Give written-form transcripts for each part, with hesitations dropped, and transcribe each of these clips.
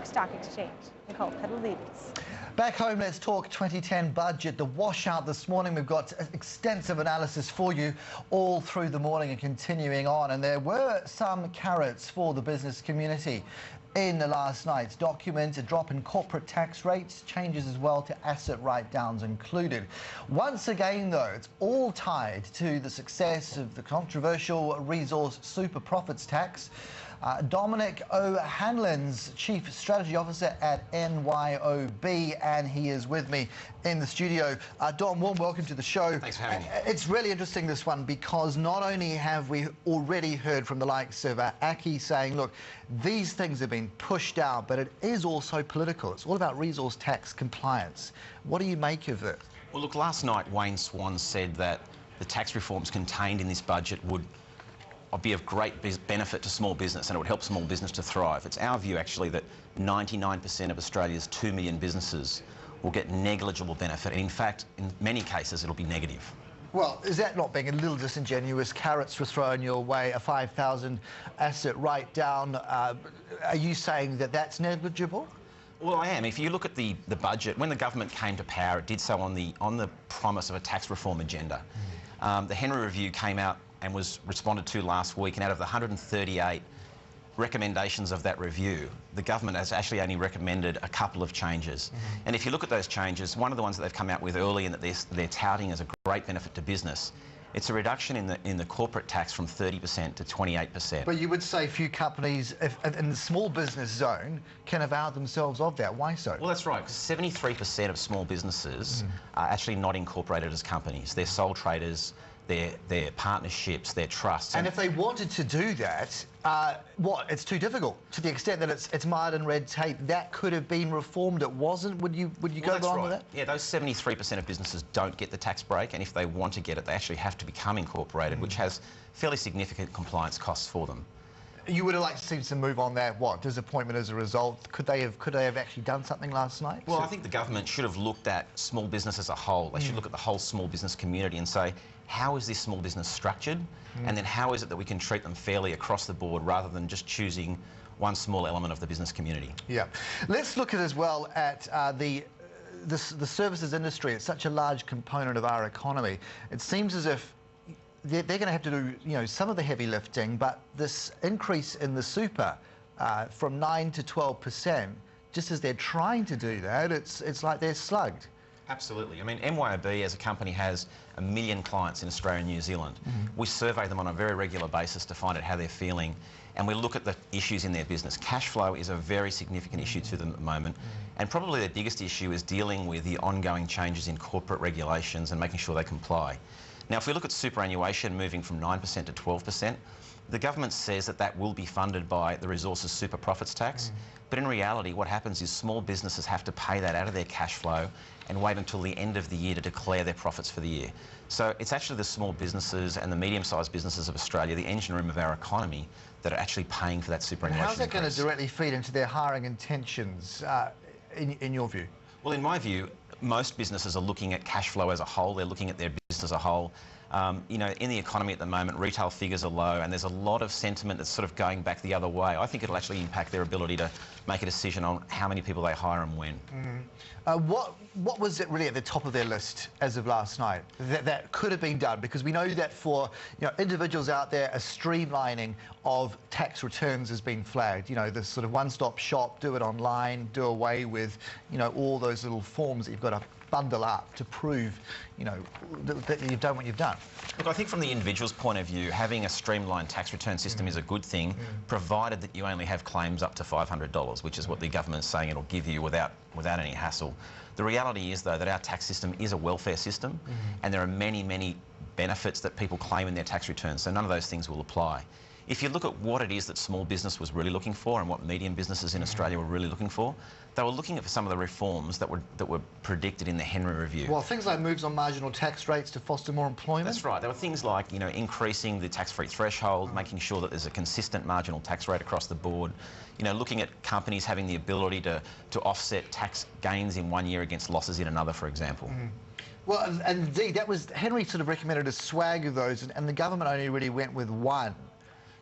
York Stock Exchange. Nicole Pedalides. Back home, let's talk 2010 budget. The washout this morning, we've got extensive analysis for you all through the morning and continuing on. And there were some carrots for the business community in the last night's document. A drop in corporate tax rates, changes as well to asset write-downs included. Once again, though, it's all tied to the success of the controversial resource super profits tax. Dominic O'Hanlon's Chief Strategy Officer at NYOB, and he is with me in the studio. Dom, warm welcome to the show. Thanks for having me. It's really interesting, this one, because not only have we already heard from the likes of Aki saying, look, these things have been pushed out, but it is also political. It's all about resource tax compliance. What do you make of it? Well, look, last night Wayne Swan said that the tax reforms contained in this budget would be of great benefit to small business and it would help small business to thrive. It's our view, actually, that 99% of Australia's 2 million businesses will get negligible benefit. And in fact, in many cases, it'll be negative. Well, is that not being a little disingenuous? Carrots were thrown your way, a 5,000 asset write-down. Are you saying that that's negligible? Well, I am. If you look at the budget, when the government came to power, it did so on the promise of a tax reform agenda. The Henry Review came out and was responded to last week, and out of the 138 recommendations of that review, the government has actually only recommended a couple of changes. And if you look at those changes, one of the ones that they've come out with early and that they're touting as a great benefit to business, it's a reduction in the corporate tax from 30% to 28%. But you would say few companies in the small business zone can avail themselves of that. Why so? Well, that's right, because 73% of small businesses are actually not incorporated as companies. They're sole traders, they're partnerships, they're trusts. And if they wanted to do that, it's too difficult. To the extent that it's mired in red tape, that could have been reformed. It wasn't. Would you go along with that? Yeah, those 73% of businesses don't get the tax break, and if they want to get it, they actually have to become incorporated, which has fairly significant compliance costs for them. You would have liked to see some move on that. What, disappointment as a result? Could they have actually done something last night? Well, I think the government should have looked at small business as a whole. They should look at the whole small business community and say, how is this small business structured? And then how is it that we can treat them fairly across the board rather than just choosing one small element of the business community? Yeah. Let's look at as well at the services industry. It's such a large component of our economy. It seems as if they're going to have to do, some of the heavy lifting, but this increase in the super from 9 to 12%, just as they're trying to do that, it's like they're slugged. Absolutely. I mean, MYOB as a company has 1 million clients in Australia and New Zealand. We survey them on a very regular basis to find out how they're feeling, and we look at the issues in their business. Cash flow is a very significant issue to them at the moment, and probably their biggest issue is dealing with the ongoing changes in corporate regulations and making sure they comply. Now, if we look at superannuation moving from 9% to 12%, the government says that that will be funded by the resources super profits tax. But in reality, what happens is small businesses have to pay that out of their cash flow and wait until the end of the year to declare their profits for the year. So it's actually the small businesses and the medium-sized businesses of Australia, the engine room of our economy, that are actually paying for that superannuation. How's that going to directly feed into their hiring intentions, in your view? Well, in my view, most businesses are looking at cash flow as a whole. They're looking at their business as a whole. In the economy at the moment, retail figures are low and there's a lot of sentiment that's sort of going back the other way. I think it'll actually impact their ability to make a decision on how many people they hire and when. What was it really at the top of their list as of last night that could have been done? Because we know that for individuals out there, a streamlining of tax returns has been flagged. This sort of one-stop shop, do it online, do away with all those little forms that you've got to bundle up to prove that you've done what you've done. Look, I think from the individual's point of view, having a streamlined tax return system is a good thing, provided that you only have claims up to $500, which is what the government is saying it'll give you without any hassle. The reality is, though, that our tax system is a welfare system, and there are many, many benefits that people claim in their tax returns, so none of those things will apply. If you look at what it is that small business was really looking for and what medium businesses in Australia were really looking for, they were looking at some of the reforms that were predicted in the Henry Review. Well, things like moves on marginal tax rates to foster more employment? That's right. There were things like, increasing the tax-free threshold, making sure that there's a consistent marginal tax rate across the board, looking at companies having the ability to offset tax gains in one year against losses in another, for example. Well, and indeed, that was, Henry sort of recommended a swag of those, and the government only really went with one.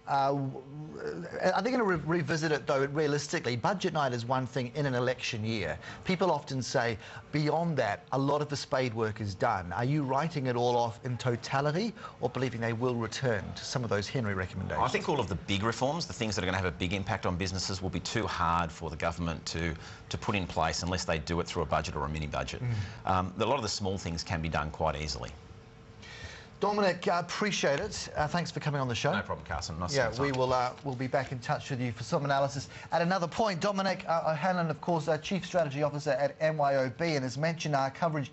are they going to revisit it, though, realistically? Budget night is one thing in an election year. People often say, beyond that, a lot of the spade work is done. Are you writing it all off in totality, or believing they will return to some of those Henry recommendations? I think all of the big reforms, the things that are going to have a big impact on businesses, will be too hard for the government to put in place unless they do it through a budget or a mini-budget. A lot of the small things can be done quite easily. Dominic, appreciate it. Thanks for coming on the show. No problem, Carson. Nice Yeah, we will we'll be back in touch with you for some analysis. At another point, Dominic O'Hanlon, of course, Chief Strategy Officer at MYOB, and has mentioned our coverage